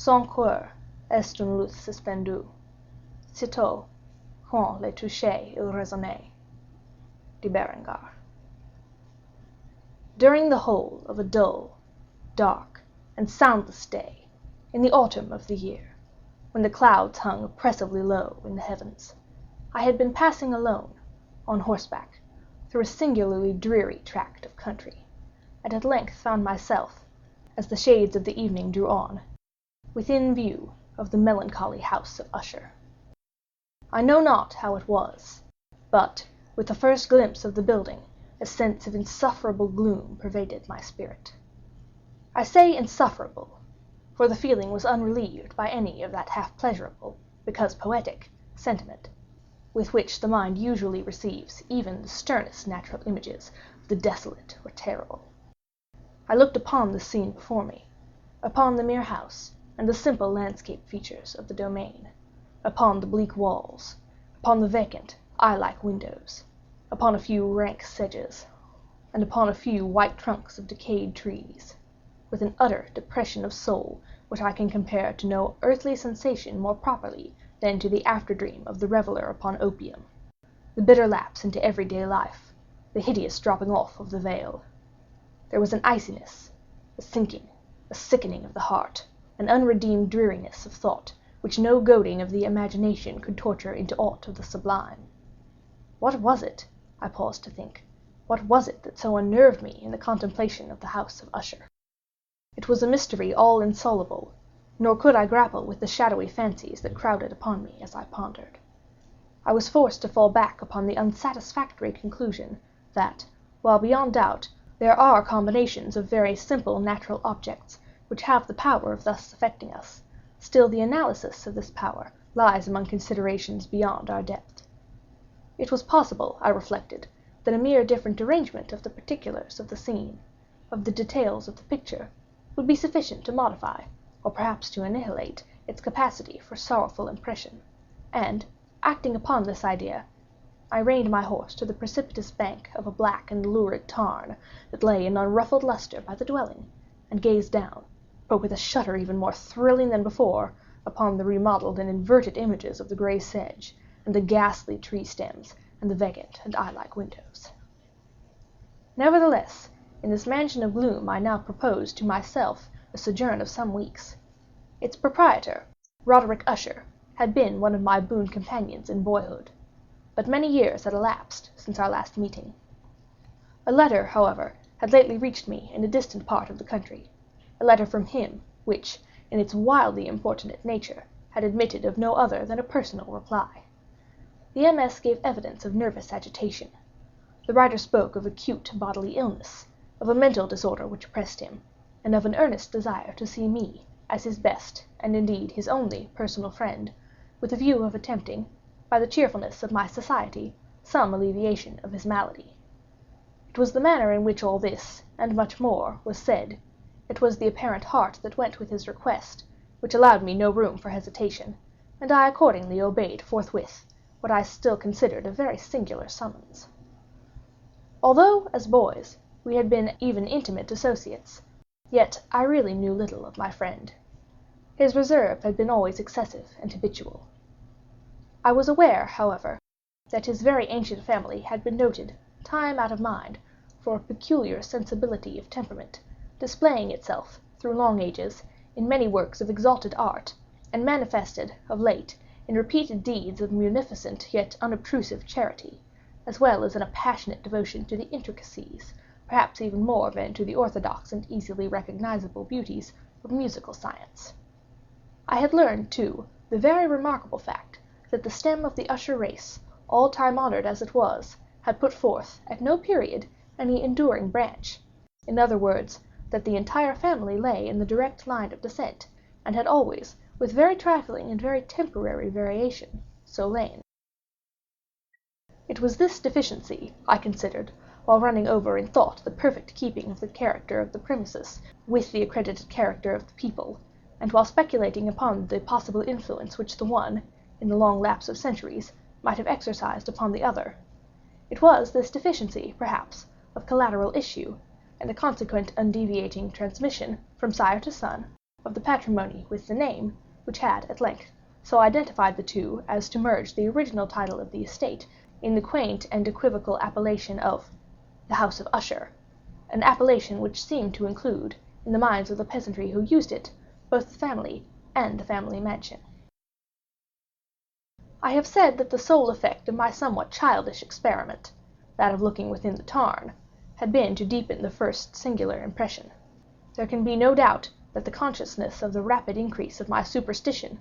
Son cœur est une luth suspendue. Sitôt, quand le toucher il résonnait. De Berengar. During the whole of a dull, dark, and soundless day, in the autumn of the year, when the clouds hung oppressively low in the heavens, I had been passing alone, on horseback, through a singularly dreary tract of country, and at length found myself, as the shades of the evening drew on, within view of the melancholy House of Usher. I know not how it was, but, with the first glimpse of the building, a sense of insufferable gloom pervaded my spirit. I say insufferable, for the feeling was unrelieved by any of that half-pleasurable, because poetic, sentiment, with which the mind usually receives even the sternest natural images of the desolate or terrible. I looked upon the scene before me, upon the mere house and the simple landscape features of the domain, upon the bleak walls, upon the vacant, eye-like windows, upon a few rank sedges, and upon a few white trunks of decayed trees, with an utter depression of soul which I can compare to no earthly sensation more properly than to the after-dream of the reveller upon opium, the bitter lapse into everyday life, the hideous dropping off of the veil. There was an iciness, a sinking, a sickening of the heart, an unredeemed dreariness of thought, which no goading of the imagination could torture into aught of the sublime. What was it, I paused to think, what was it that so unnerved me in the contemplation of the House of Usher? It was a mystery all insoluble, nor could I grapple with the shadowy fancies that crowded upon me as I pondered. I was forced to fall back upon the unsatisfactory conclusion that, while beyond doubt there are combinations of very simple natural objects which have the power of thus affecting us, still the analysis of this power lies among considerations beyond our depth. It was possible, I reflected, that a mere different arrangement of the particulars of the scene, of the details of the picture, would be sufficient to modify, or perhaps to annihilate, its capacity for sorrowful impression; and, acting upon this idea, I reined my horse to the precipitous bank of a black and lurid tarn that lay in unruffled lustre by the dwelling, and gazed down, but with a shudder even more thrilling than before, upon the remodelled and inverted images of the grey sedge, and the ghastly tree stems, and the vacant and eye-like windows. Nevertheless, in this mansion of gloom I now proposed to myself a sojourn of some weeks. Its proprietor, Roderick Usher, had been one of my boon companions in boyhood, but many years had elapsed since our last meeting. A letter, however, had lately reached me in a distant part of the country, a letter from him, which, in its wildly importunate nature, had admitted of no other than a personal reply. The MS gave evidence of nervous agitation. The writer spoke of acute bodily illness, of a mental disorder which oppressed him, and of an earnest desire to see me, as his best, and indeed his only, personal friend, with a view of attempting, by the cheerfulness of my society, some alleviation of his malady. It was the manner in which all this, and much more, was said, it was the apparent heart that went with his request, which allowed me no room for hesitation, and I accordingly obeyed forthwith what I still considered a very singular summons. Although, as boys, we had been even intimate associates, yet I really knew little of my friend. His reserve had been always excessive and habitual. I was aware, however, that his very ancient family had been noted, time out of mind, for a peculiar sensibility of temperament, displaying itself, through long ages, in many works of exalted art, and manifested, of late, in repeated deeds of munificent yet unobtrusive charity, as well as in a passionate devotion to the intricacies, perhaps even more than to the orthodox and easily recognizable beauties, of musical science. I had learned, too, the very remarkable fact that the stem of the Usher race, all time honored as it was, had put forth, at no period, any enduring branch. In other words, that the entire family lay in the direct line of descent, and had always, with very trifling and very temporary variation, so lain. It was this deficiency, I considered, while running over in thought the perfect keeping of the character of the premises with the accredited character of the people, and while speculating upon the possible influence which the one, in the long lapse of centuries, might have exercised upon the other. It was this deficiency, perhaps, of collateral issue, and the consequent undeviating transmission, from sire to son, of the patrimony with the name, which had at length so identified the two as to merge the original title of the estate in the quaint and equivocal appellation of the House of Usher, an appellation which seemed to include, in the minds of the peasantry who used it, both the family and the family mansion. I have said that the sole effect of my somewhat childish experiment, that of looking within the tarn, had been to deepen the first singular impression. There can be no doubt that the consciousness of the rapid increase of my superstition,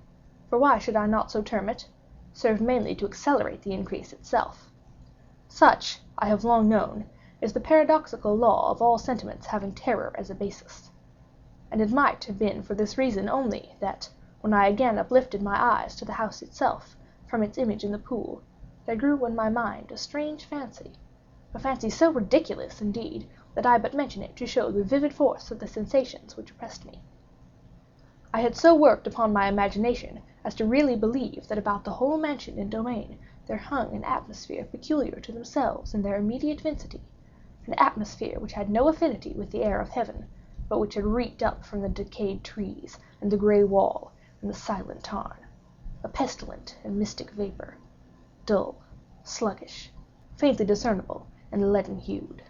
for why should I not so term it, served mainly to accelerate the increase itself. Such, I have long known, is the paradoxical law of all sentiments having terror as a basis. And it might have been for this reason only that, when I again uplifted my eyes to the house itself from its image in the pool, there grew in my mind a strange fancy, a fancy so ridiculous, indeed, that I but mention it to show the vivid force of the sensations which oppressed me. I had so worked upon my imagination as to really believe that about the whole mansion and domain there hung an atmosphere peculiar to themselves in their immediate vicinity, an atmosphere which had no affinity with the air of heaven, but which had reeked up from the decayed trees and the grey wall and the silent tarn, a pestilent and mystic vapor, dull, sluggish, faintly discernible and leaden-hued.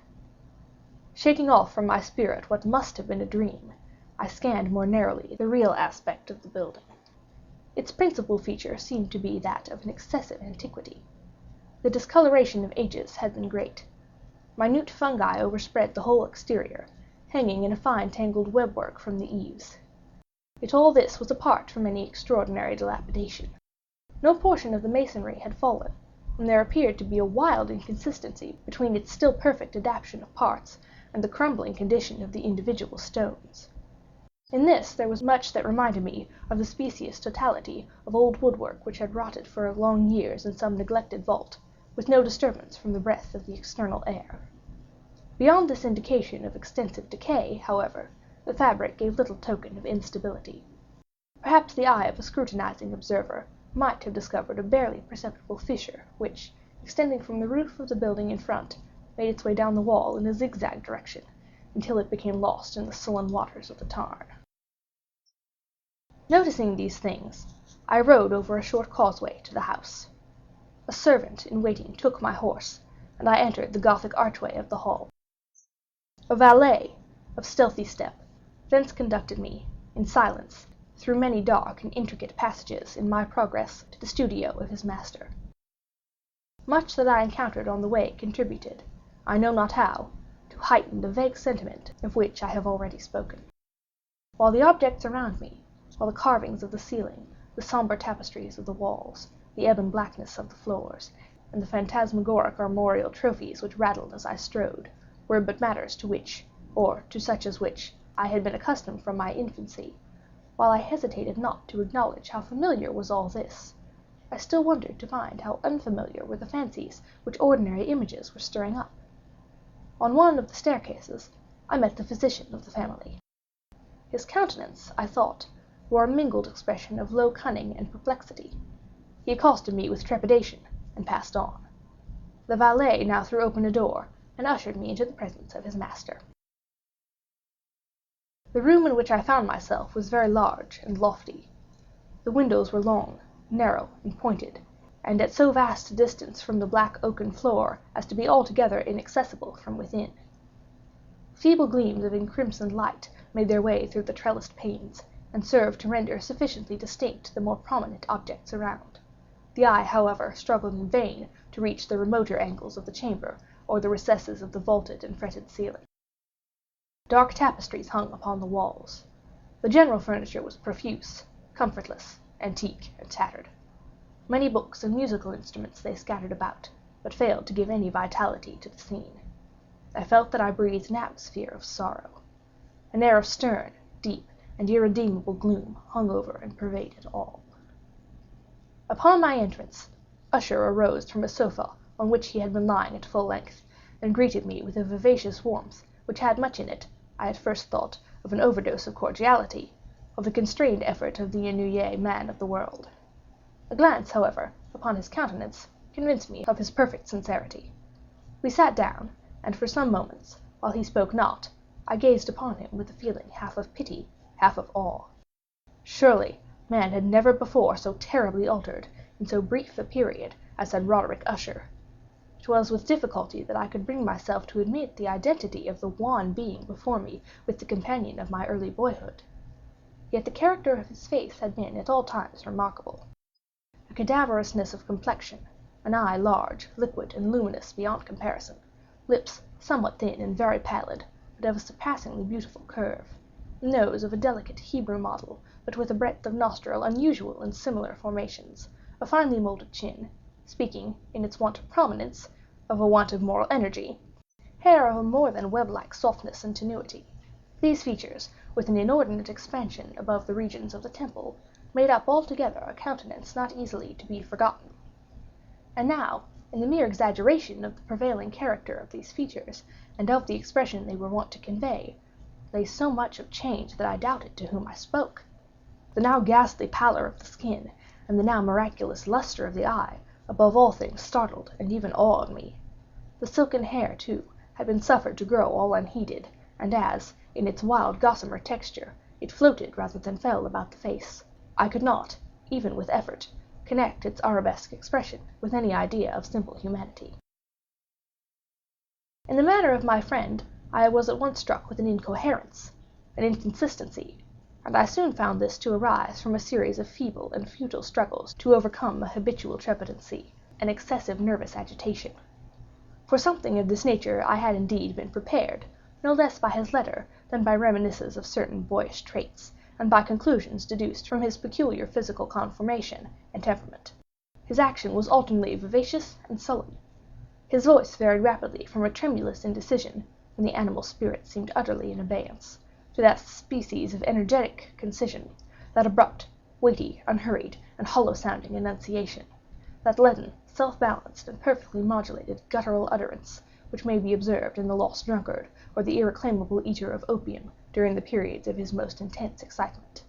Shaking off from my spirit what must have been a dream, I scanned more narrowly the real aspect of the building. Its principal feature seemed to be that of an excessive antiquity. The discoloration of ages had been great. Minute fungi overspread the whole exterior, hanging in a fine tangled webwork from the eaves. Yet all this was apart from any extraordinary dilapidation. No portion of the masonry had fallen, and there appeared to be a wild inconsistency between its still perfect adaptation of parts and the crumbling condition of the individual stones. In this there was much that reminded me of the specious totality of old woodwork which had rotted for long years in some neglected vault, with no disturbance from the breath of the external air. Beyond this indication of extensive decay, however, the fabric gave little token of instability. Perhaps the eye of a scrutinizing observer might have discovered a barely perceptible fissure which, extending from the roof of the building in front, made its way down the wall in a zigzag direction, until it became lost in the sullen waters of the tarn. Noticing these things, I rode over a short causeway to the house. A servant in waiting took my horse, and I entered the Gothic archway of the hall. A valet, of stealthy step, thence conducted me, in silence, through many dark and intricate passages in my progress to the studio of his master. Much that I encountered on the way contributed, I know not how, to heighten the vague sentiment of which I have already spoken. While the objects around me, while the carvings of the ceiling, the somber tapestries of the walls, the ebon blackness of the floors, and the phantasmagoric armorial trophies which rattled as I strode, were but matters to which, or to such as which, I had been accustomed from my infancy, while I hesitated not to acknowledge how familiar was all this, I still wondered to find how unfamiliar were the fancies which ordinary images were stirring up. On one of the staircases I met the physician of the family. His countenance, I thought, wore a mingled expression of low cunning and perplexity. He accosted me with trepidation, and passed on. The valet now threw open a door, and ushered me into the presence of his master. The room in which I found myself was very large and lofty. The windows were long, narrow, and pointed, and at so vast a distance from the black oaken floor as to be altogether inaccessible from within. Feeble gleams of encrimsoned light made their way through the trellised panes, and served to render sufficiently distinct the more prominent objects around. The eye, however, struggled in vain to reach the remoter angles of the chamber, or the recesses of the vaulted and fretted ceiling. Dark tapestries hung upon the walls. The general furniture was profuse, comfortless, antique, and tattered. Many books and musical instruments lay scattered about, but failed to give any vitality to the scene. I felt that I breathed an atmosphere of sorrow. An air of stern, deep, and irredeemable gloom hung over and pervaded all. Upon my entrance, Usher arose from a sofa on which he had been lying at full length, and greeted me with a vivacious warmth which had much in it, I at first thought, of an overdose of cordiality, of the constrained effort of the ennuyé man of the world. A glance, however, upon his countenance convinced me of his perfect sincerity. We sat down, and for some moments, while he spoke not, I gazed upon him with a feeling half of pity, half of awe. Surely man had never before so terribly altered, in so brief a period, as had Roderick Usher. It was with difficulty that I could bring myself to admit the identity of the wan being before me with the companion of my early boyhood. Yet the character of his face had been at all times remarkable. A cadaverousness of complexion, an eye large, liquid, and luminous beyond comparison, lips somewhat thin and very pallid, but of a surpassingly beautiful curve, a nose of a delicate Hebrew model, but with a breadth of nostril unusual in similar formations, a finely molded chin, speaking, in its want of prominence, of a want of moral energy, hair of a more than web-like softness and tenuity. These features, with an inordinate expansion above the regions of the temple, made up altogether a countenance not easily to be forgotten. And now, in the mere exaggeration of the prevailing character of these features, and of the expression they were wont to convey, lay so much of change that I doubted to whom I spoke. The now ghastly pallor of the skin, and the now miraculous luster of the eye, above all things startled and even awed me. The silken hair, too, had been suffered to grow all unheeded, and as, in its wild gossamer texture, it floated rather than fell about the face, I could not, even with effort, connect its arabesque expression with any idea of simple humanity. In the manner of my friend, I was at once struck with an incoherence, an inconsistency, and I soon found this to arise from a series of feeble and futile struggles to overcome a habitual trepidancy, an excessive nervous agitation. For something of this nature I had indeed been prepared, no less by his letter than by reminiscences of certain boyish traits, and by conclusions deduced from his peculiar physical conformation and temperament. His action was alternately vivacious and sullen. His voice varied rapidly from a tremulous indecision, when the animal spirit seemed utterly in abeyance, to that species of energetic concision, that abrupt, weighty, unhurried, and hollow-sounding enunciation, that leaden, self-balanced, and perfectly modulated guttural utterance, which may be observed in the lost drunkard or the irreclaimable eater of opium during the periods of his most intense excitement.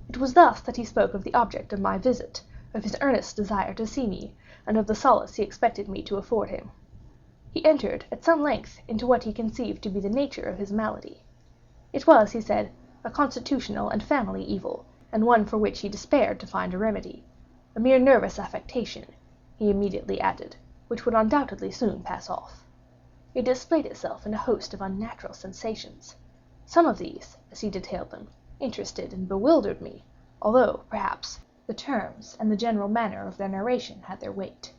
It was thus that he spoke of the object of my visit, of his earnest desire to see me, and of the solace he expected me to afford him. He entered at some length into what he conceived to be the nature of his malady. It was, he said, a constitutional and family evil, and one for which he despaired to find a remedy. A mere nervous affectation, he immediately added, which would undoubtedly soon pass off. It displayed itself in a host of unnatural sensations. Some of these, as he detailed them, interested and bewildered me, although, perhaps, the terms and the general manner of their narration had their weight.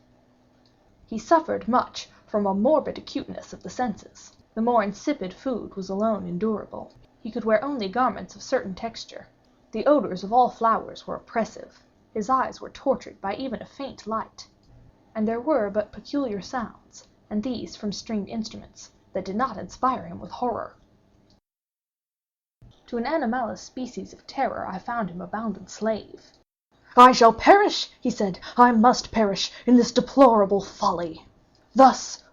He suffered much from a morbid acuteness of the senses. The more insipid food was alone endurable. He could wear only garments of certain texture. The odors of all flowers were oppressive. His eyes were tortured by even a faint light. And there were but peculiar sounds, and these from stringed instruments, that did not inspire him with horror. To an animalist species of terror I found him a bounden slave. "I shall perish," he said, "I must perish in this deplorable folly. Thus,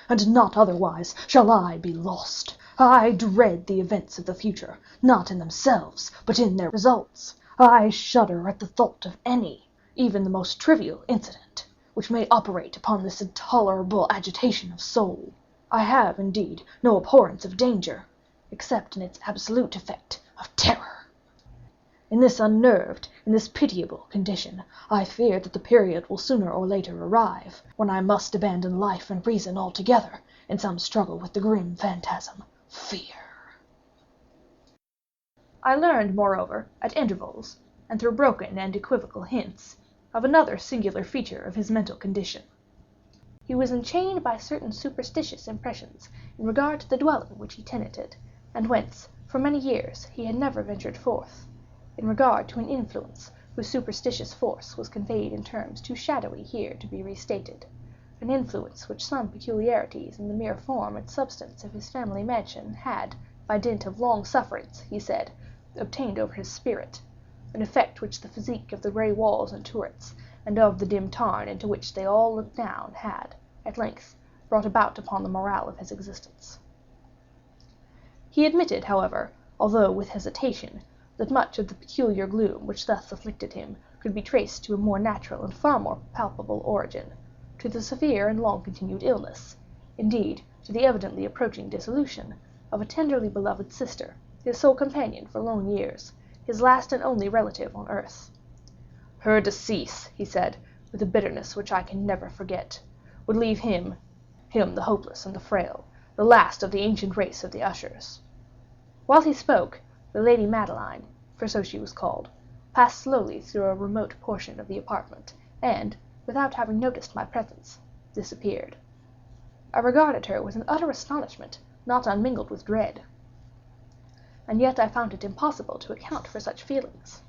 and not otherwise, shall I be lost. I dread the events of the future, not in themselves, but in their results. I shudder at the thought of any, even the most trivial incident, which may operate upon this intolerable agitation of soul. I have, indeed, no abhorrence of danger, except in its absolute effect of terror. In this unnerved, in this pitiable condition, I fear that the period will sooner or later arrive, when I must abandon life and reason altogether in some struggle with the grim phantasm, fear." I learned, moreover, at intervals, and through broken and equivocal hints, of another singular feature of his mental condition. He was enchained by certain superstitious impressions in regard to the dwelling which he tenanted, and whence, for many years, he had never ventured forth, in regard to an influence whose superstitious force was conveyed in terms too shadowy here to be restated, an influence which some peculiarities in the mere form and substance of his family mansion had, by dint of long sufferance, he said, obtained over his spirit, an effect which the physique of the grey walls and turrets, and of the dim tarn into which they all looked down, had, at length, brought about upon the morale of his existence. He admitted, however, although with hesitation, that much of the peculiar gloom which thus afflicted him could be traced to a more natural and far more palpable origin, to the severe and long-continued illness, indeed, to the evidently approaching dissolution, of a tenderly beloved sister, his sole companion for long years, his last and only relative on earth. "Her decease," he said, with a bitterness which I can never forget, "would leave him the hopeless and the frail, the last of the ancient race of the Ushers." While he spoke, the Lady Madeline, for so she was called, passed slowly through a remote portion of the apartment, and, without having noticed my presence, disappeared. I regarded her with an utter astonishment, not unmingled with dread. And yet I found it impossible to account for such feelings.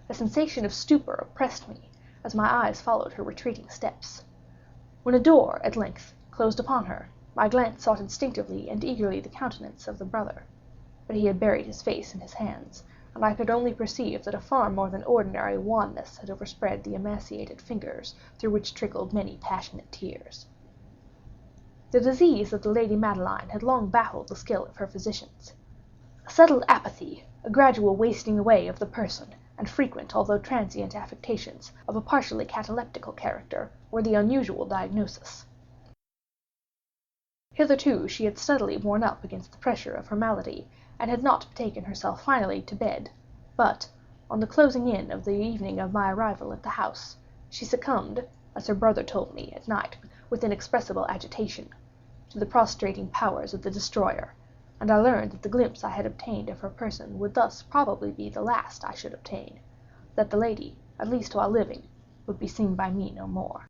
A sensation of stupor oppressed me as my eyes followed her retreating steps. When a door, at length, closed upon her, my glance sought instinctively and eagerly the countenance of the brother. But he had buried his face in his hands, and I could only perceive that a far more than ordinary wanness had overspread the emaciated fingers through which trickled many passionate tears. The disease of the Lady Madeline had long baffled the skill of her physicians. A settled apathy, a gradual wasting away of the person, and frequent although transient affectations of a partially cataleptical character, were the unusual diagnosis. Hitherto she had steadily borne up against the pressure of her malady, and had not betaken herself finally to bed; but, on the closing in of the evening of my arrival at the house, she succumbed, as her brother told me at night with inexpressible agitation, to the prostrating powers of the destroyer, and I learned that the glimpse I had obtained of her person would thus probably be the last I should obtain; that the lady, at least while living, would be seen by me no more.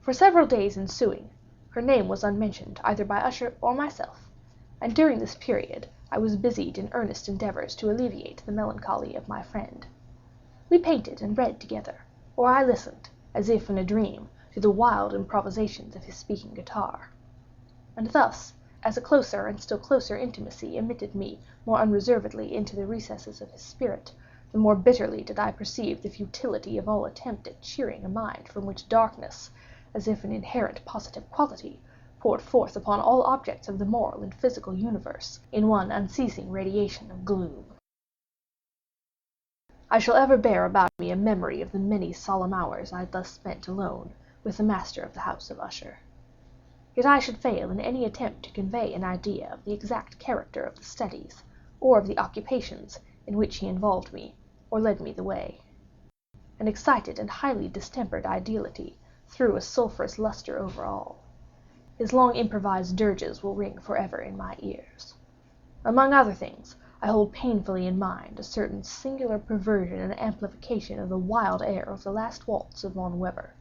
For several days ensuing, her name was unmentioned either by Usher or myself, and during this period I was busied in earnest endeavors to alleviate the melancholy of my friend. We painted and read together, or I listened, as if in a dream, to the wild improvisations of his speaking guitar. And thus, as a closer and still closer intimacy admitted me more unreservedly into the recesses of his spirit, the more bitterly did I perceive the futility of all attempt at cheering a mind from which darkness, as if an inherent positive quality, poured forth upon all objects of the moral and physical universe in one unceasing radiation of gloom. I shall ever bear about me a memory of the many solemn hours I thus spent alone with the master of the House of Usher. Yet I should fail in any attempt to convey an idea of the exact character of the studies, or of the occupations in which he involved me, or led me the way. An excited and highly distempered ideality threw a sulphurous luster over all. His long improvised dirges will ring forever in my ears. Among other things, I hold painfully in mind a certain singular perversion and amplification of the wild air of the last waltz of Von Weber.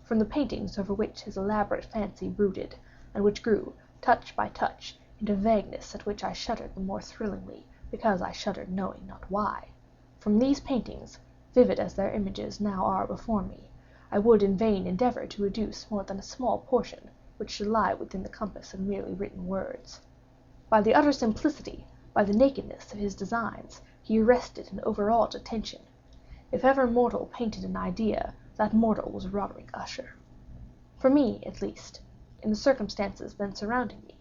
From the paintings over which his elaborate fancy brooded, and which grew, touch by touch, into vagueness at which I shuddered the more thrillingly, because I shuddered knowing not why. From these paintings, vivid as their images now are before me, I would in vain endeavor to reduce more than a small portion which should lie within the compass of merely written words. By the utter simplicity, by the nakedness of his designs, he arrested and overawed attention. If ever mortal painted an idea, that mortal was Roderick Usher. For me, at least, in the circumstances then surrounding me,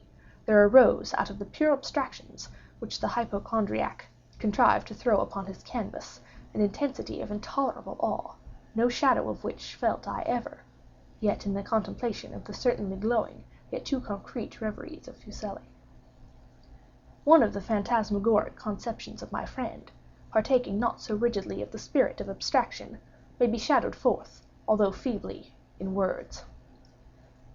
there arose out of the pure abstractions which the hypochondriac contrived to throw upon his canvas an intensity of intolerable awe, no shadow of which felt I ever, yet in the contemplation of the certainly glowing, yet too concrete reveries of Fuseli. One of the phantasmagoric conceptions of my friend, partaking not so rigidly of the spirit of abstraction, may be shadowed forth, although feebly, in words.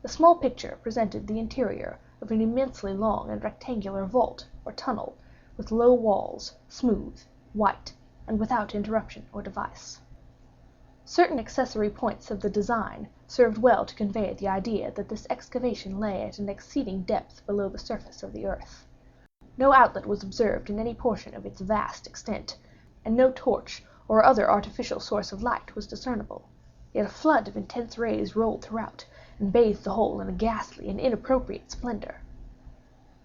The small picture presented the interior of an immensely long and rectangular vault or tunnel, with low walls, smooth, white, and without interruption or device. Certain accessory points of the design served well to convey the idea that this excavation lay at an exceeding depth below the surface of the earth. No outlet was observed in any portion of its vast extent, and no torch or other artificial source of light was discernible. Yet a flood of intense rays rolled throughout, and bathed the whole in a ghastly and inappropriate splendor.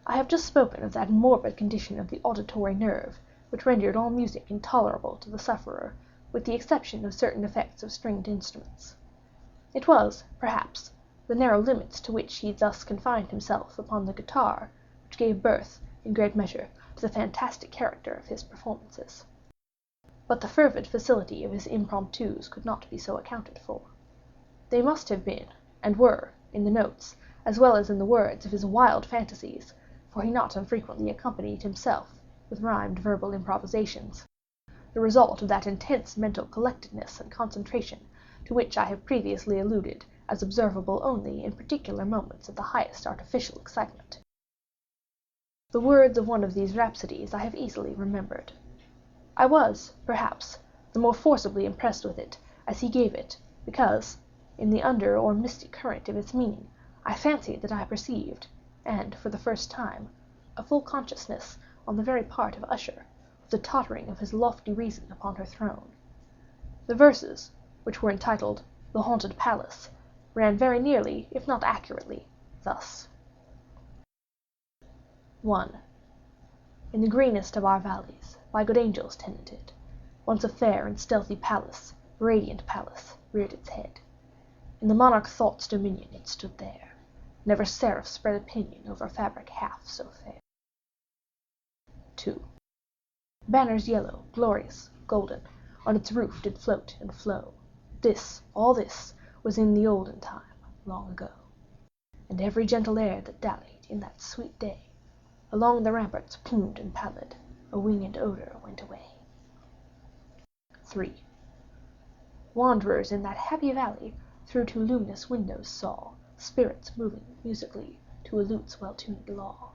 I have just spoken of that morbid condition of the auditory nerve, which rendered all music intolerable to the sufferer, with the exception of certain effects of stringed instruments. It was, perhaps, the narrow limits to which he thus confined himself upon the guitar, which gave birth, in great measure, to the fantastic character of his performances. But the fervid facility of his impromptus could not be so accounted for. They must have been, and were, in the notes, as well as in the words of his wild fantasies, for he not unfrequently accompanied himself with rhymed verbal improvisations, the result of that intense mental collectedness and concentration to which I have previously alluded as observable only in particular moments of the highest artificial excitement. The words of one of these rhapsodies I have easily remembered. I was, perhaps, the more forcibly impressed with it as he gave it, because, in the under or misty current of its meaning, I fancied that I perceived, and for the first time, a full consciousness on the very part of Usher of the tottering of his lofty reason upon her throne. The verses, which were entitled "The Haunted Palace," ran very nearly, if not accurately, thus: 1. In the greenest of our valleys, by good angels tenanted, once a fair and stealthy palace, radiant palace, reared its head. In the monarch thought's dominion it stood there. Never seraph spread a pinion over fabric half so fair. 2. Banners yellow, glorious, golden, on its roof did float and flow. This, all this, was in the olden time, long ago. And every gentle air that dallied in that sweet day, along the ramparts plumed and pallid, a winged odor went away. 3. Wanderers in that happy valley through two luminous windows saw spirits moving musically to a lute's well-tuned law.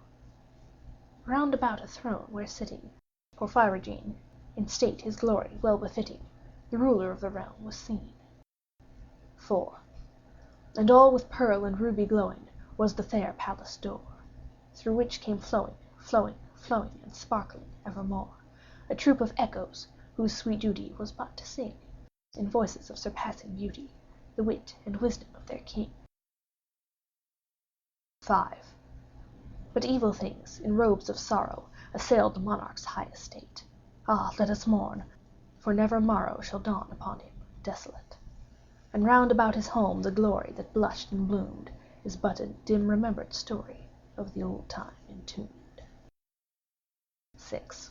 Round about a throne where sitting, Porphyrogene, in state his glory well befitting, the ruler of the realm was seen. 4. And all with pearl and ruby glowing was the fair palace door, through which came flowing, flowing, flowing, and sparkling evermore, a troop of echoes whose sweet duty was but to sing, in voices of surpassing beauty, the wit and wisdom of their king. 5. But evil things, in robes of sorrow, assailed the monarch's high estate. Ah, let us mourn, for never morrow shall dawn upon him, desolate. And round about his home the glory that blushed and bloomed is but a dim remembered story of the old time entombed. 6.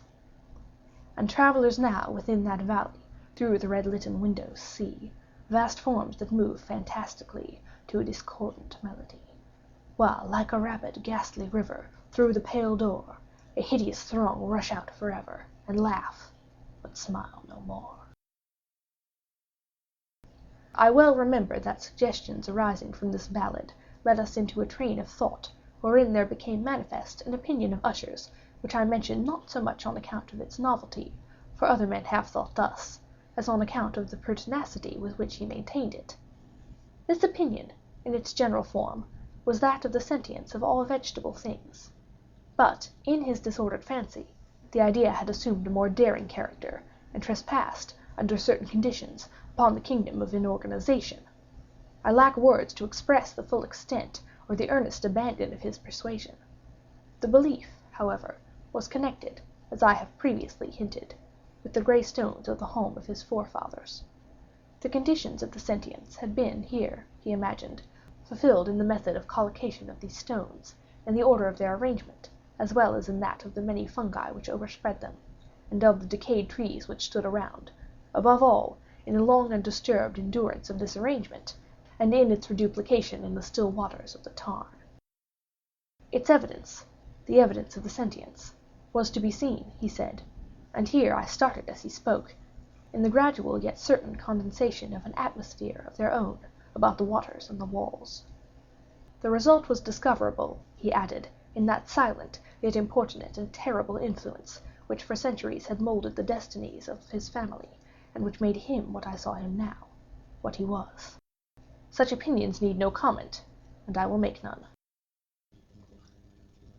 And travelers now within that valley through the red-litten windows see vast forms that move fantastically to a discordant melody, while like a rapid ghastly river through the pale door a hideous throng rush out forever and laugh, but smile no more. I well remember that suggestions arising from this ballad led us into a train of thought wherein there became manifest an opinion of Usher's which I mention not so much on account of its novelty, for other men have thought thus, as on account of the pertinacity with which he maintained it. This opinion, in its general form, was that of the sentience of all vegetable things. But, in his disordered fancy, the idea had assumed a more daring character, and trespassed, under certain conditions, upon the kingdom of inorganization. I lack words to express the full extent or the earnest abandon of his persuasion. The belief, however, was connected, as I have previously hinted, with the grey stones of the home of his forefathers. The conditions of the sentience had been here, he imagined, fulfilled in the method of collocation of these stones, in the order of their arrangement, as well as in that of the many fungi which overspread them, and of the decayed trees which stood around, above all, in the long and disturbed endurance of this arrangement, and in its reduplication in the still waters of the tarn. Its evidence, the evidence of the sentience, was to be seen, he said, and here I started as he spoke, in the gradual yet certain condensation of an atmosphere of their own about the waters and the walls. The result was discoverable, he added, in that silent, yet importunate and terrible influence which for centuries had molded the destinies of his family, and which made him what I saw him now, what he was. Such opinions need no comment, and I will make none.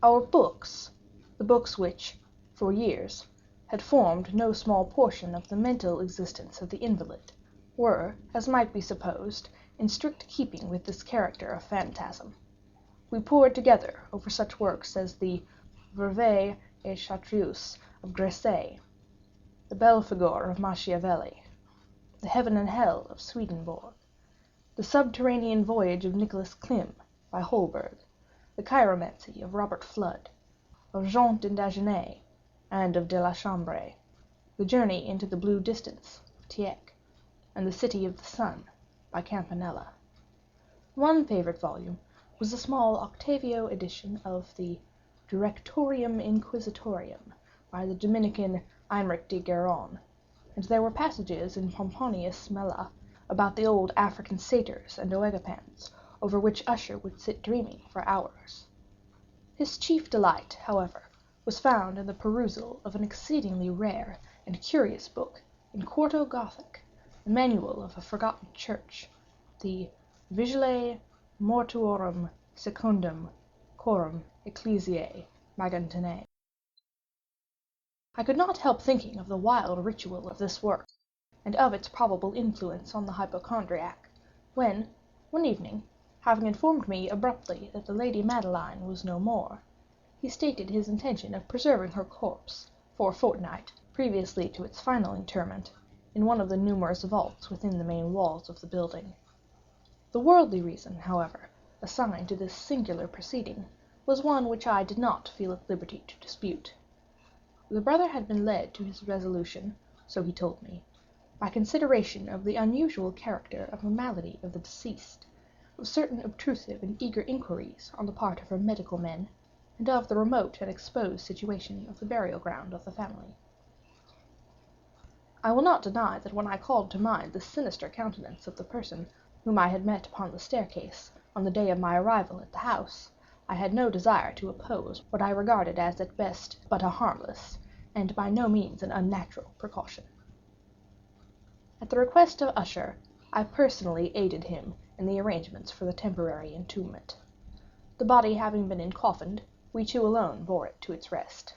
Our books, the books which, for years, had formed no small portion of the mental existence of the invalid, were, as might be supposed, in strict keeping with this character of phantasm. We pored together over such works as the Brevet et Chartreuse of Gresset, the Belphegor of Machiavelli, the Heaven and Hell of Swedenborg, the Subterranean Voyage of Nicholas Klim by Holberg, the Chiromancy of Robert Flood, of Jean de Dagenet, and of de la Chambre, the Journey into the Blue Distance of Tieck, and the City of the Sun by Campanella. One favorite volume was a small octavio edition of the Directorium Inquisitorium by the Dominican Eimerick de Gueron, and there were passages in Pomponius Mela about the old African satyrs and oegopans, over which Usher would sit dreaming for hours. His chief delight, however, was found in the perusal of an exceedingly rare and curious book in quarto Gothic, the manual of a forgotten church, the Vigile Mortuorum Secundum Coram Ecclesiae Magentinae. I could not help thinking of the wild ritual of this work, and of its probable influence on the hypochondriac, when, one evening, having informed me abruptly that the Lady Madeline was no more, he stated his intention of preserving her corpse, for a fortnight, previously to its final interment, in one of the numerous vaults within the main walls of the building. The worldly reason, however, assigned to this singular proceeding was one which I did not feel at liberty to dispute. The brother had been led to his resolution, so he told me, by consideration of the unusual character of the malady of the deceased, of certain obtrusive and eager inquiries on the part of her medical men, and of the remote and exposed situation of the burial ground of the family. I will not deny that when I called to mind the sinister countenance of the person whom I had met upon the staircase on the day of my arrival at the house, I had no desire to oppose what I regarded as at best but a harmless, and by no means an unnatural precaution. At the request of Usher, I personally aided him in the arrangements for the temporary entombment. The body having been encoffined, we two alone bore it to its rest.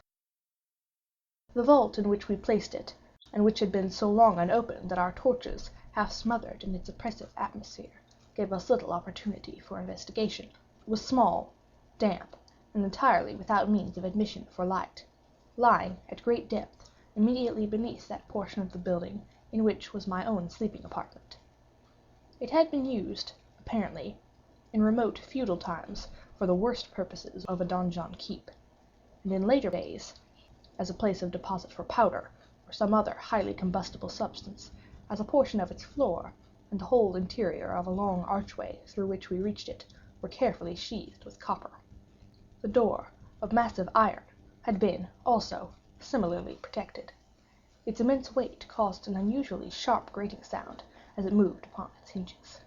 The vault in which we placed it, and which had been so long unopened that our torches, half smothered in its oppressive atmosphere, gave us little opportunity for investigation, was small, damp, and entirely without means of admission for light, lying at great depth immediately beneath that portion of the building in which was my own sleeping apartment. It had been used, apparently, in remote feudal times for the worst purposes of a donjon keep, and in later days, as a place of deposit for powder, or some other highly combustible substance, as a portion of its floor, and the whole interior of a long archway through which we reached it, were carefully sheathed with copper. The door, of massive iron, had been, also, similarly protected. Its immense weight caused an unusually sharp grating sound as it moved upon its hinges.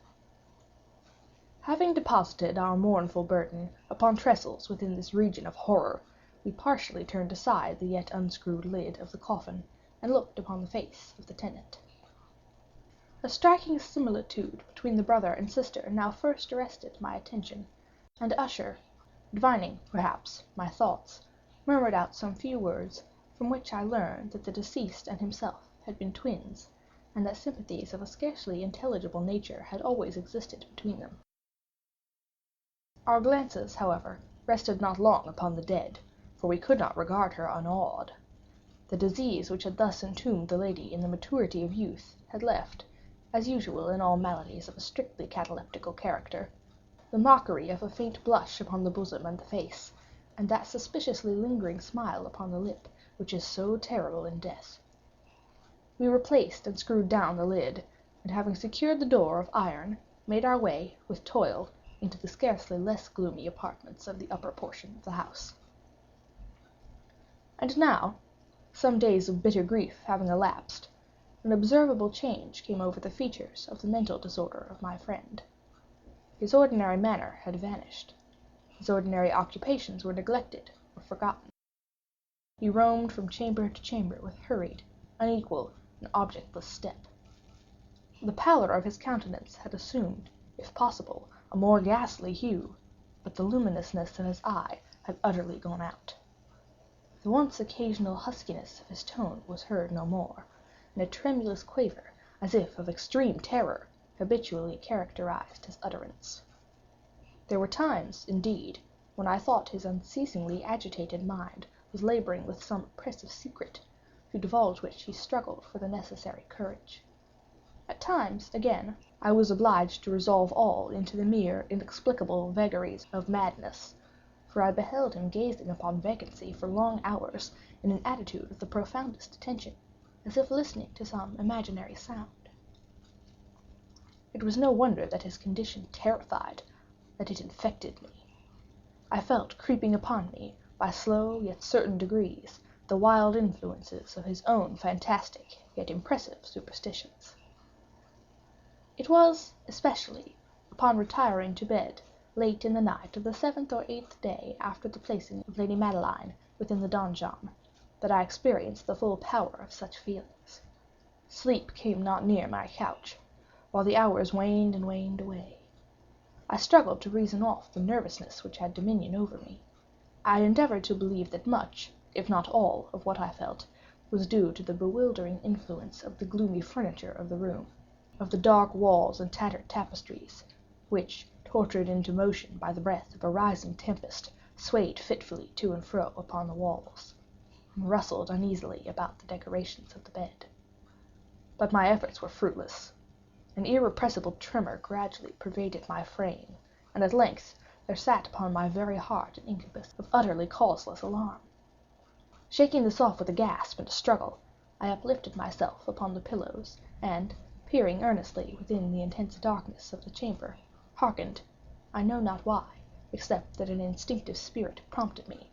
Having deposited our mournful burden upon trestles within this region of horror, we partially turned aside the yet unscrewed lid of the coffin, and looked upon the face of the tenant. A striking similitude between the brother and sister now first arrested my attention, and Usher, divining, perhaps, my thoughts, murmured out some few words, from which I learned that the deceased and himself had been twins, and that sympathies of a scarcely intelligible nature had always existed between them. Our glances, however, rested not long upon the dead, for we could not regard her unawed. The disease which had thus entombed the lady in the maturity of youth had left, as usual in all maladies of a strictly cataleptical character, the mockery of a faint blush upon the bosom and the face, and that suspiciously lingering smile upon the lip which is so terrible in death. We replaced and screwed down the lid, and having secured the door of iron, made our way, with toil, into the scarcely less gloomy apartments of the upper portion of the house. And now, some days of bitter grief having elapsed, an observable change came over the features of the mental disorder of my friend. His ordinary manner had vanished. His ordinary occupations were neglected or forgotten. He roamed from chamber to chamber with hurried, unequal, and objectless step. The pallor of his countenance had assumed, if possible, a more ghastly hue, but the luminousness of his eye had utterly gone out. The once occasional huskiness of his tone was heard no more, and a tremulous quaver, as if of extreme terror, habitually characterized his utterance. There were times, indeed, when I thought his unceasingly agitated mind was laboring with some oppressive secret, to divulge which he struggled for the necessary courage. At times, again, I was obliged to resolve all into the mere inexplicable vagaries of madness, for I beheld him gazing upon vacancy for long hours in an attitude of the profoundest attention, as if listening to some imaginary sound. It was no wonder that his condition terrified, that it infected me. I felt creeping upon me, by slow yet certain degrees, the wild influences of his own fantastic yet impressive superstitions. It was, especially, upon retiring to bed, late in the night of the 7th or 8th day after the placing of Lady Madeline within the donjon, that I experienced the full power of such feelings. Sleep came not near my couch, while the hours waned and waned away. I struggled to reason off the nervousness which had dominion over me. I endeavored to believe that much, if not all, of what I felt, was due to the bewildering influence of the gloomy furniture of the room, of the dark walls and tattered tapestries, which, tortured into motion by the breath of a rising tempest, swayed fitfully to and fro upon the walls, and rustled uneasily about the decorations of the bed. But my efforts were fruitless. An irrepressible tremor gradually pervaded my frame, and at length there sat upon my very heart an incubus of utterly causeless alarm. Shaking this off with a gasp and a struggle, I uplifted myself upon the pillows, and, peering earnestly within the intense darkness of the chamber, hearkened, I know not why, except that an instinctive spirit prompted me,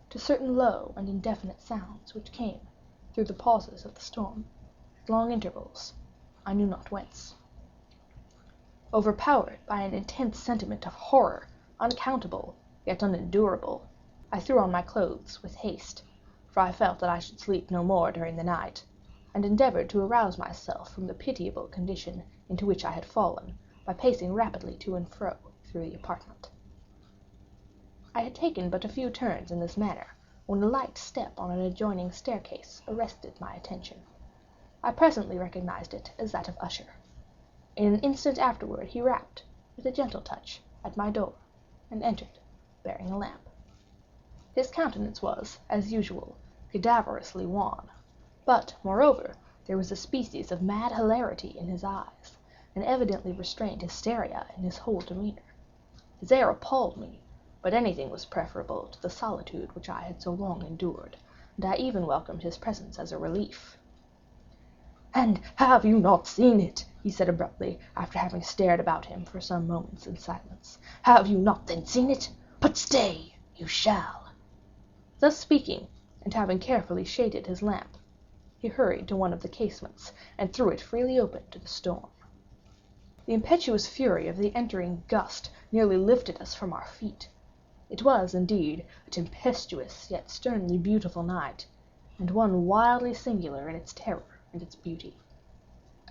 to certain low and indefinite sounds which came, through the pauses of the storm, at long intervals, I knew not whence. Overpowered by an intense sentiment of horror, unaccountable, yet unendurable, I threw on my clothes with haste, for I felt that I should sleep no more during the night, and endeavored to arouse myself from the pitiable condition into which I had fallen, by pacing rapidly to and fro through the apartment. I had taken but a few turns in this manner, when a light step on an adjoining staircase arrested my attention. I presently recognized it as that of Usher. In an instant afterward he rapped, with a gentle touch, at my door, and entered, bearing a lamp. His countenance was, as usual, cadaverously wan, but, moreover, there was a species of mad hilarity in his eyes, and evidently restrained hysteria in his whole demeanor. His air appalled me, but anything was preferable to the solitude which I had so long endured, and I even welcomed his presence as a relief. "And have you not seen it?" he said abruptly, after having stared about him for some moments in silence. "Have you not then seen it? But stay, you shall." Thus speaking, and having carefully shaded his lamp, he hurried to one of the casements, and threw it freely open to the storm. The impetuous fury of the entering gust nearly lifted us from our feet. It was, indeed, a tempestuous yet sternly beautiful night, and one wildly singular in its terror and its beauty.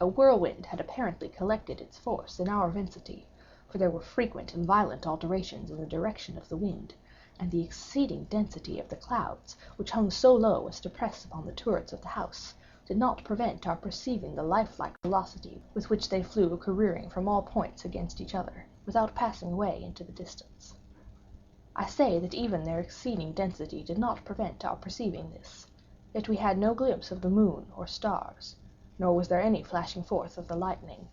A whirlwind had apparently collected its force in our vicinity, for there were frequent and violent alterations in the direction of the wind, and the exceeding density of the clouds, which hung so low as to press upon the turrets of the house, did not prevent our perceiving the lifelike velocity with which they flew careering from all points against each other, without passing away into the distance. I say that even their exceeding density did not prevent our perceiving this, yet we had no glimpse of the moon or stars, nor was there any flashing forth of the lightning.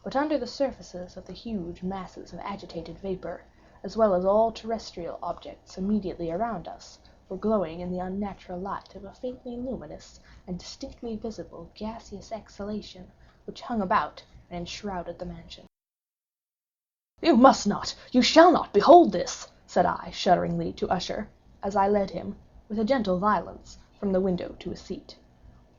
But under the surfaces of the huge masses of agitated vapor, as well as all terrestrial objects immediately around us, were glowing in the unnatural light of a faintly luminous and distinctly visible gaseous exhalation which hung about and enshrouded the mansion. "You must not, you shall not behold this," said I, shudderingly, to Usher, as I led him, with a gentle violence, from the window to a seat.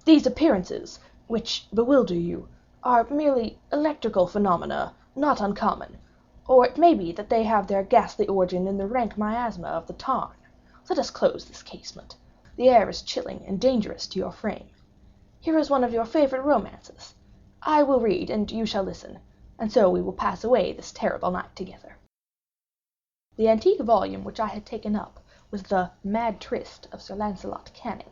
"These appearances, which bewilder you, are merely electrical phenomena, not uncommon, or it may be that they have their ghastly origin in the rank miasma of the tarn. Let us close this casement. The air is chilling and dangerous to your frame. Here is one of your favorite romances. I will read, and you shall listen, and so we will pass away this terrible night together." The antique volume which I had taken up was the Mad Tryst of Sir Lancelot Canning,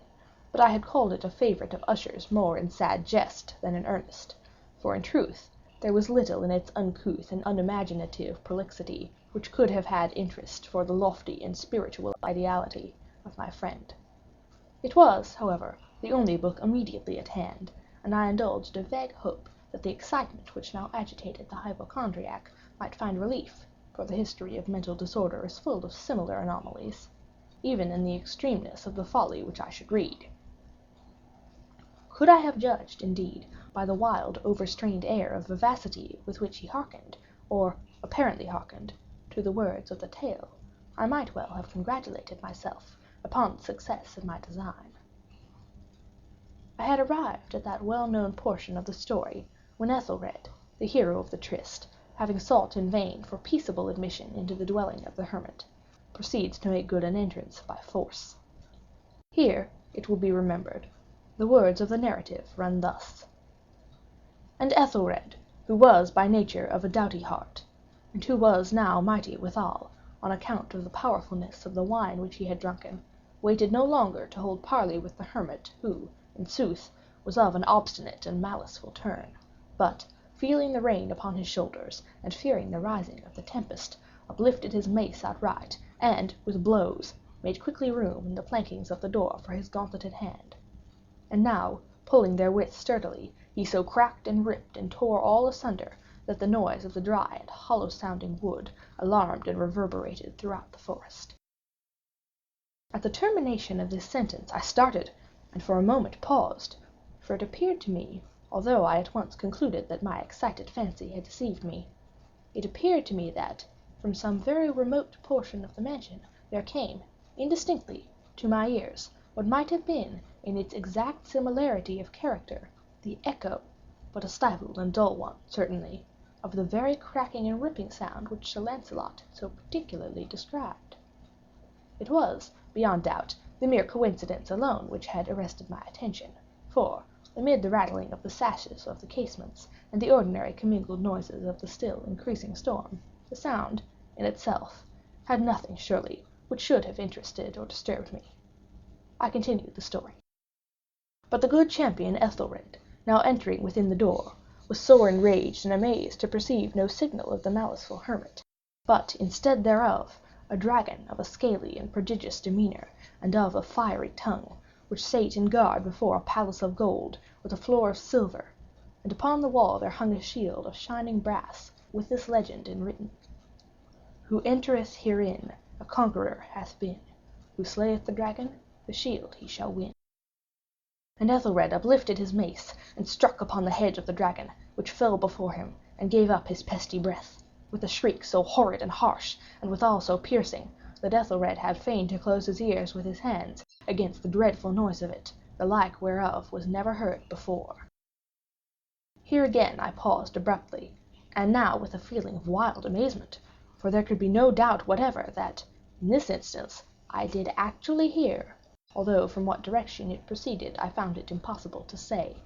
but I had called it a favorite of Usher's more in sad jest than in earnest, for in truth there was little in its uncouth and unimaginative prolixity which could have had interest for the lofty and spiritual ideality of my friend. It was, however, the only book immediately at hand, and I indulged a vague hope that the excitement which now agitated the hypochondriac might find relief, for the history of mental disorder is full of similar anomalies, even in the extremeness of the folly which I should read. Could I have judged, indeed, by the wild, overstrained air of vivacity with which he hearkened, or apparently hearkened, to the words of the tale, I might well have congratulated myself upon the success of my design. I had arrived at that well-known portion of the story when Ethelred, the hero of the tryst, having sought in vain for peaceable admission into the dwelling of the hermit, proceeds to make good an entrance by force. Here, it will be remembered, the words of the narrative run thus: "And Ethelred, who was by nature of a doughty heart, and who was now mighty withal, on account of the powerfulness of the wine which he had drunken, waited no longer to hold parley with the hermit, who, in sooth, was of an obstinate and maliceful turn, but, feeling the rain upon his shoulders, and fearing the rising of the tempest, uplifted his mace outright, and, with blows, made quickly room in the plankings of the door for his gauntleted hand. And now, pulling therewith sturdily, he so cracked and ripped and tore all asunder, that the noise of the dry and hollow-sounding wood alarmed and reverberated throughout the forest." At the termination of this sentence I started, and for a moment paused, for it appeared to me, although I at once concluded that my excited fancy had deceived me, it appeared to me that, from some very remote portion of the mansion, there came, indistinctly, to my ears, what might have been, in its exact similarity of character, the echo, but a stifled and dull one, certainly, of the very cracking and ripping sound which Sir Lancelot so particularly described. It was, beyond doubt, the mere coincidence alone which had arrested my attention, for, amid the rattling of the sashes of the casements and the ordinary commingled noises of the still increasing storm, the sound, in itself, had nothing surely which should have interested or disturbed me. I continued the story. But the good champion Ethelred, now entering within the door, was sore enraged and amazed to perceive no signal of the maliceful hermit, but, instead thereof, a dragon of a scaly and prodigious demeanor, and of a fiery tongue, which sate in guard before a palace of gold, with a floor of silver, and upon the wall there hung a shield of shining brass, with this legend enwritten: "Who entereth herein, a conqueror hath been. Who slayeth the dragon, the shield he shall win." And Ethelred uplifted his mace, and struck upon the head of the dragon, which fell before him, and gave up his pesty breath, with a shriek so horrid and harsh, and withal so piercing, that Ethelred had fain to close his ears with his hands against the dreadful noise of it, the like whereof was never heard before. Here again I paused abruptly, and now with a feeling of wild amazement, for there could be no doubt whatever that, in this instance, I did actually hear, although from what direction it proceeded I found it impossible to say,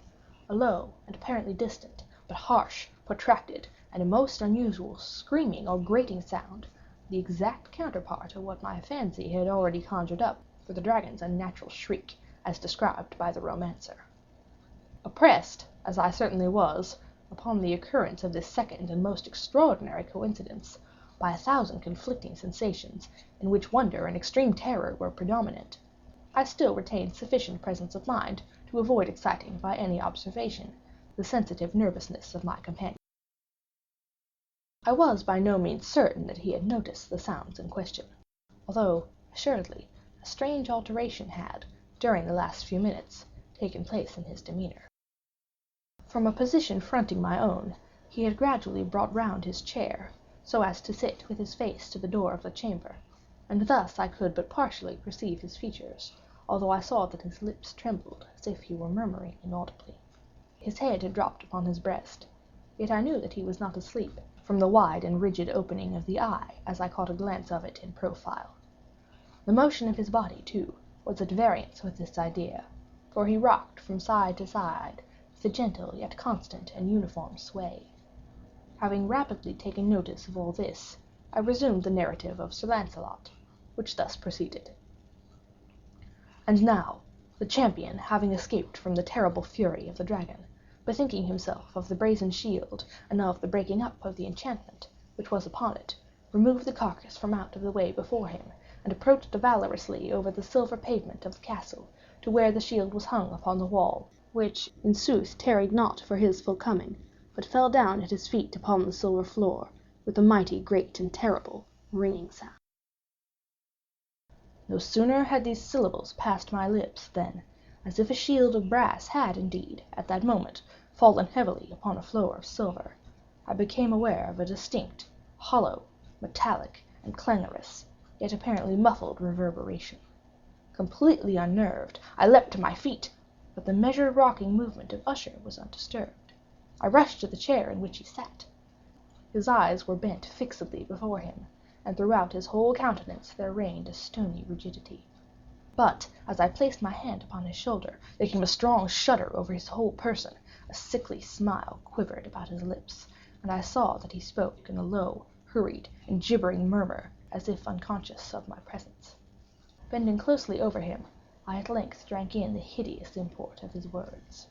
a low and apparently distant, but harsh, protracted, and a most unusual screaming or grating sound, the exact counterpart of what my fancy had already conjured up for the dragon's unnatural shriek, as described by the romancer. Oppressed, as I certainly was, upon the occurrence of this second and most extraordinary coincidence, by 1,000 conflicting sensations, in which wonder and extreme terror were predominant, I still retained sufficient presence of mind to avoid exciting by any observation the sensitive nervousness of my companion. I was by no means certain that he had noticed the sounds in question, although, assuredly, a strange alteration had, during the last few minutes, taken place in his demeanor. From a position fronting my own, he had gradually brought round his chair, so as to sit with his face to the door of the chamber, and thus I could but partially perceive his features, although I saw that his lips trembled as if he were murmuring inaudibly. His head had dropped upon his breast, yet I knew that he was not asleep, from the wide and rigid opening of the eye as I caught a glance of it in profile. The motion of his body, too, was at variance with this idea, for he rocked from side to side with a gentle yet constant and uniform sway. Having rapidly taken notice of all this, I resumed the narrative of Sir Lancelot, which thus proceeded. And now, the champion having escaped from the terrible fury of the dragon, bethinking himself of the brazen shield and of the breaking up of the enchantment which was upon it, removed the carcass from out of the way before him, and approached valorously over the silver pavement of the castle to where the shield was hung upon the wall, which, in sooth, tarried not for his full coming, but fell down at his feet upon the silver floor, with a mighty, great, and terrible ringing sound. No sooner had these syllables passed my lips than, as if a shield of brass had indeed, at that moment, fallen heavily upon a floor of silver, I became aware of a distinct, hollow, metallic, and clangorous, yet apparently muffled reverberation. Completely unnerved, I leapt to my feet, but the measured rocking movement of Usher was undisturbed. I rushed to the chair in which he sat. His eyes were bent fixedly before him, and throughout his whole countenance there reigned a stony rigidity. But, as I placed my hand upon his shoulder, there came a strong shudder over his whole person, a sickly smile quivered about his lips, and I saw that he spoke in a low, hurried, and gibbering murmur, as if unconscious of my presence. Bending closely over him, I at length drank in the hideous import of his words.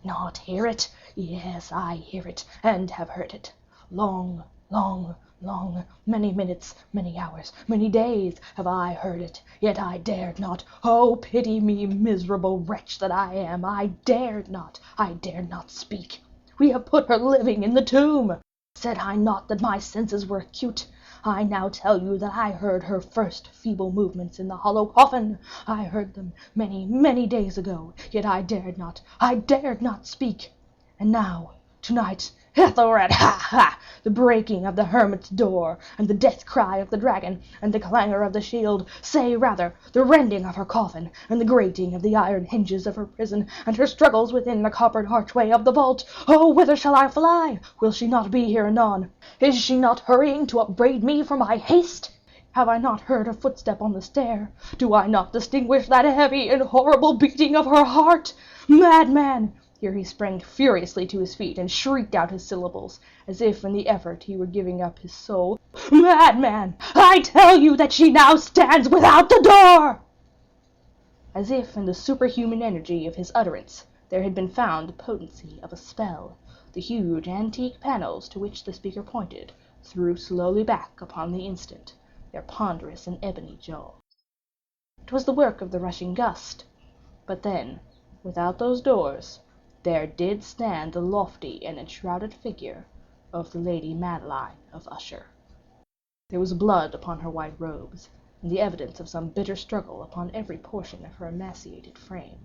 "Not hear it? Yes, I hear it, and have heard it. Long, many minutes, many hours, many days have I heard it, yet I dared not. Oh, pity me, miserable wretch that I am! I dared not speak. We have put her living in the tomb. Said I not that my senses were acute? I now tell you that I heard her first feeble movements in the hollow coffin. I heard them many days ago, yet I dared not speak. And now, tonight, Ethelred, ha! The breaking of the hermit's door, and the death cry of the dragon, and the clangor of the shield, say rather, the rending of her coffin, and the grating of the iron hinges of her prison, and her struggles within the coppered archway of the vault. Oh, whither shall I fly? Will she not be here anon? Is she not hurrying to upbraid me for my haste? Have I not heard her footstep on the stair? Do I not distinguish that heavy and horrible beating of her heart? Madman!" Here he sprang furiously to his feet and shrieked out his syllables, as if in the effort he were giving up his soul. "Madman! I tell you that she now stands without the door!" As if in the superhuman energy of his utterance there had been found the potency of a spell, the huge antique panels to which the speaker pointed threw slowly back upon the instant their ponderous and ebony jaws. It was the work of the rushing gust, but then, without those doors, there did stand the lofty and enshrouded figure of the Lady Madeline of Usher. There was blood upon her white robes, and the evidence of some bitter struggle upon every portion of her emaciated frame.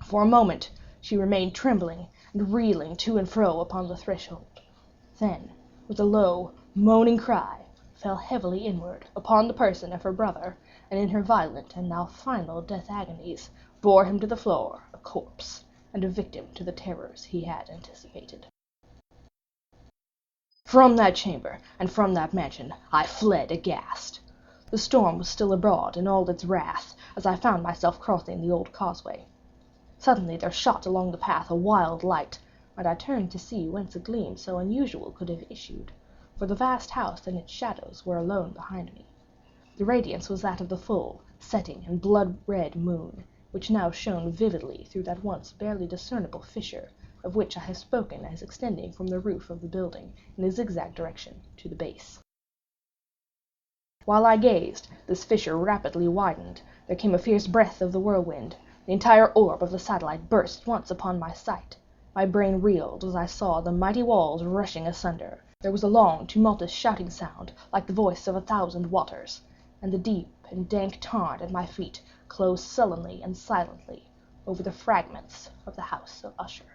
For a moment she remained trembling and reeling to and fro upon the threshold, then, with a low, moaning cry, fell heavily inward upon the person of her brother, and in her violent and now final death agonies bore him to the floor, a corpse, and a victim to the terrors he had anticipated. From that chamber and from that mansion I fled aghast. The storm was still abroad in all its wrath as I found myself crossing the old causeway. Suddenly there shot along the path a wild light, and I turned to see whence a gleam so unusual could have issued, for the vast house and its shadows were alone behind me. The radiance was that of the full, setting and blood-red moon, which now shone vividly through that once barely discernible fissure, of which I have spoken as extending from the roof of the building in a zigzag direction to the base. While I gazed, this fissure rapidly widened. There came a fierce breath of the whirlwind. The entire orb of the satellite burst once upon my sight. My brain reeled as I saw the mighty walls rushing asunder. There was a long, tumultuous shouting sound, like the voice of 1,000 waters, and the deep and dank tarn at my feet closed sullenly and silently over the fragments of the House of Usher.